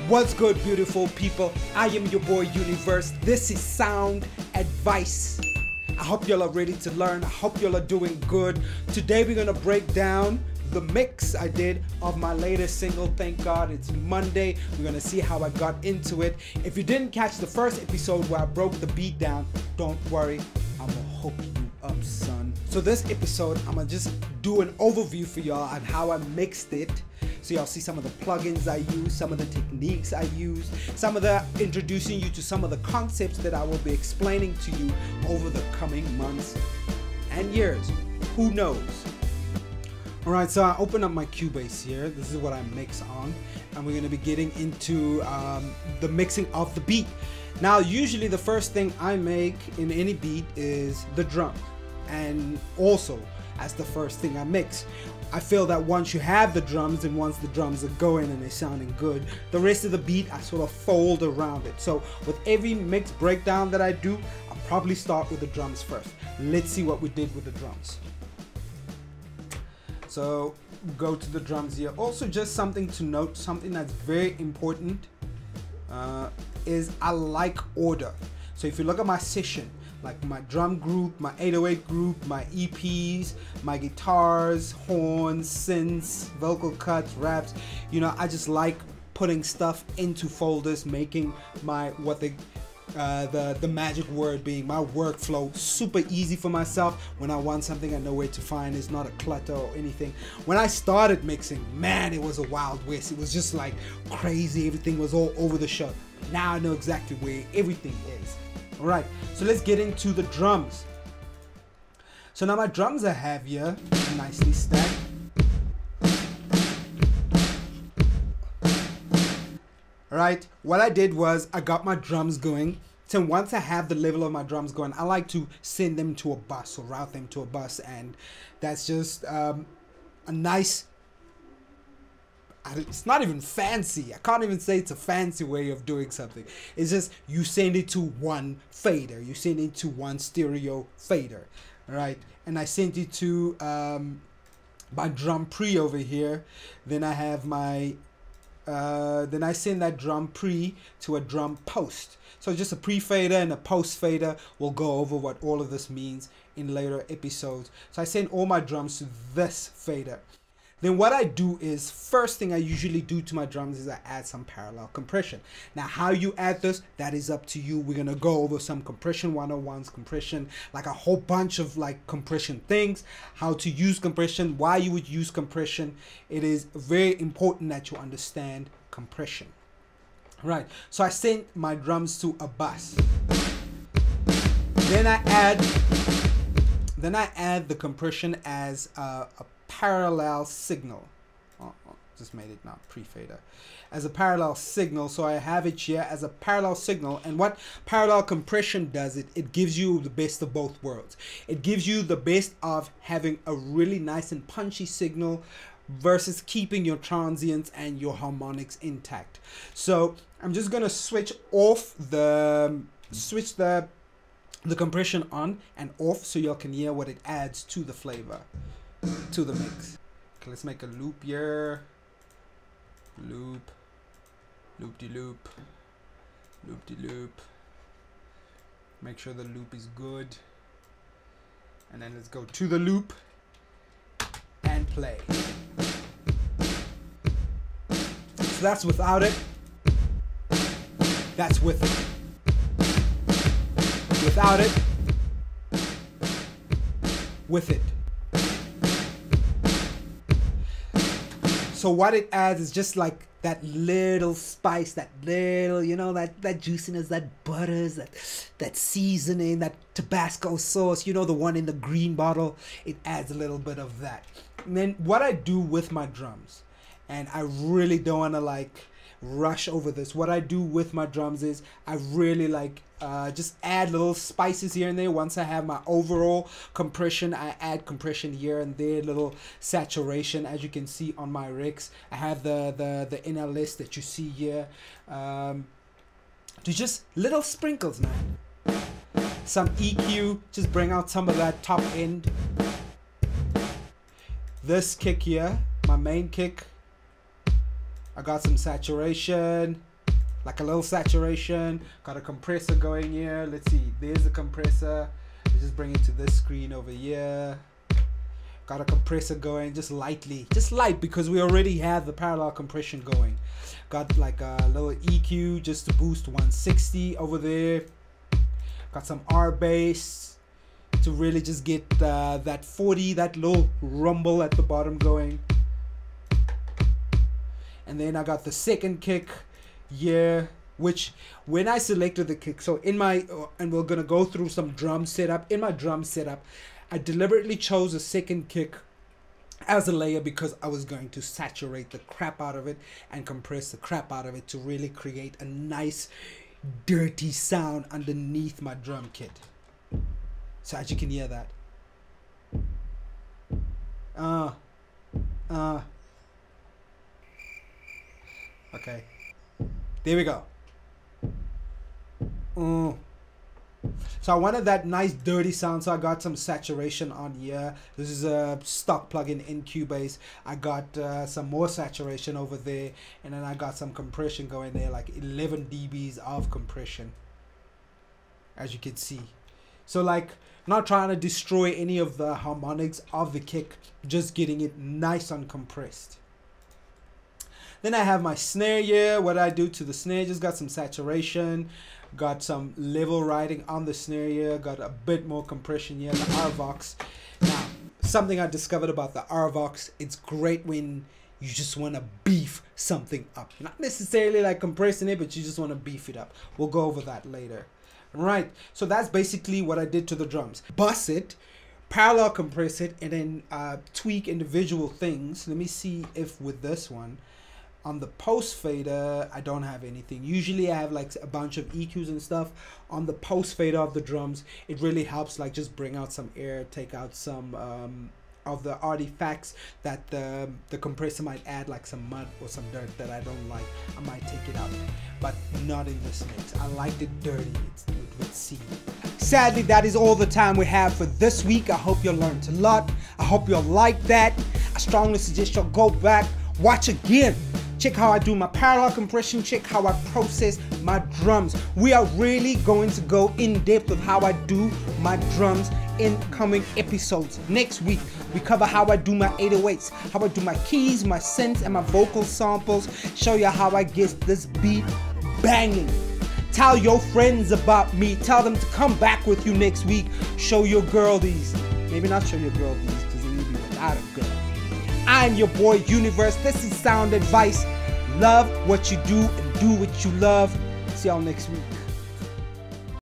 What's good, beautiful people? I am your boy Universe. This is Sound Advice. I hope y'all are ready to learn. I hope y'all are doing good. Today we're gonna break down the mix I did of my latest single. Thank God it's Monday. We're gonna see how I got into it. If you didn't catch the first episode where I broke the beat down, don't worry, I'm gonna hook you up, son. So this episode, I'm gonna just do an overview for y'all on how I mixed it. So y'all see some of the plugins I use, some of the techniques I use, some of the introducing you to some of the concepts that I will be explaining to you over the coming months and years. Who knows? Alright, so I open up my Cubase here. This is what I mix on. And we're going to be getting into the mixing of the beat. Now, usually the first thing I make in any beat is the drum. And also, as the first thing I mix. I feel that once you have the drums and once the drums are going and they're sounding good, the rest of the beat I sort of fold around it. So with every mix breakdown that I do, I'll probably start with the drums first. Let's see what we did with the drums. So go to the drums here. Also, just something to note, something that's very important is I like order. So if you look at my session, like my drum group, my 808 group, my EPs, my guitars, horns, synths, vocal cuts, raps, you know, I just like putting stuff into folders, making my the magic word being my workflow super easy for myself. When I want something, I know where to find. It's not a clutter or anything. When I started mixing, man, it was a wild west. It was just like crazy. Everything was all over the show. Now I know exactly where everything is. Alright, so let's get into the drums. So now my drums I have here nicely stacked. Alright, what I did was I got my drums going. So once I have the level of my drums going, I like to send them to a bus or route them to a bus, and that's just a nice, it's not even fancy. I can't even say it's a fancy way of doing something. It's just you send it to one fader. You send it to one stereo fader. All right. And I sent it to my drum pre over here. Then I have my, then I send that drum pre to a drum post. So just a pre fader and a post fader. We'll go over what all of this means in later episodes. So I send all my drums to this fader. Then what I do is, first thing I usually do to my drums is I add some parallel compression. Now how you add this, that is up to you. We're going to go over some compression 101s, compression, like a whole bunch of like compression things, how to use compression, why you would use compression. It is very important that you understand compression. Right, so I send my drums to a bus. Then I add the compression as a parallel signal. Just made it now pre-fader as a parallel signal. So I have it here as a parallel signal, and what parallel compression does, it gives you the best of both worlds. It gives you the best of having a really nice and punchy signal versus keeping your transients and your harmonics intact. So I'm just gonna switch the compression on and off so y'all can hear what it adds to the flavor, to the mix. Okay, let's make a loop here. Loop, loop-de-loop, loop-de-loop. Make sure the loop is good. And then let's go to the loop and play. So that's without it. That's with it. Without it. With it. So what it adds is just like that little spice, that little, you know, that juiciness, that butters, that seasoning, that Tabasco sauce, you know, the one in the green bottle. It adds a little bit of that. And then what I do with my drums, and I really don't want to like rush over this. What I do with my drums is I really like just add little spices here and there. Once I have my overall compression, I add compression here and there, little saturation. As you can see on my Rex, I have the inner list that you see here. To just little sprinkles, man. Some EQ, just bring out some of that top end. this kick here, my main kick, I got some saturation, like a little saturation. Got a compressor going here. Let's see, there's a compressor. Let's just bring it to this screen over here. Got a compressor going just lightly, just light, because we already have the parallel compression going. Got like a little EQ just to boost 160 over there. Got some R bass to really just get that 40, that low rumble at the bottom going. And then I got the second kick here, which when I selected the kick, so in my, and we're gonna go through some drum setup. In my drum setup, I deliberately chose a second kick as a layer because I was going to saturate the crap out of it and compress the crap out of it to really create a nice dirty sound underneath my drum kit. So as you can hear that. Okay. There we go. So I wanted that nice dirty sound, so I got some saturation on here. This is a stock plugin in Cubase. I got some more saturation over there, and then I got some compression going there, like 11 dBs of compression, as you can see. So like, not trying to destroy any of the harmonics of the kick, just getting it nice and compressed. Then I have my snare here. What I do to the snare, just got some saturation, got some level riding on the snare here, got a bit more compression here, the RVox. Now, something I discovered about the RVox, it's great when you just want to beef something up. Not necessarily like compressing it, but you just want to beef it up. We'll go over that later. Right, so that's basically what I did to the drums. Bus it, parallel compress it, and then tweak individual things. Let me see if with this one, on the post fader, I don't have anything. Usually I have like a bunch of EQs and stuff. On the post fader of the drums, it really helps like just bring out some air, take out some of the artifacts that the compressor might add, like some mud or some dirt that I don't like. I might take it out, but not in this mix. I liked it dirty, with C. Sadly, that is all the time we have for this week. I hope you learned a lot. I hope you'll like that. I strongly suggest you'll go back, watch again. Check how I do my parallel compression, check how I process my drums. We are really going to go in depth of how I do my drums in coming episodes. Next week, we cover how I do my 808s, how I do my keys, my synths, and my vocal samples. Show you how I get this beat banging. Tell your friends about me. Tell them to come back with you next week. Show your girl these. Maybe not show your girl these, because it will be without a girl. I'm your boy Universe. This is Sound Advice. Love what you do and do what you love. See y'all next week.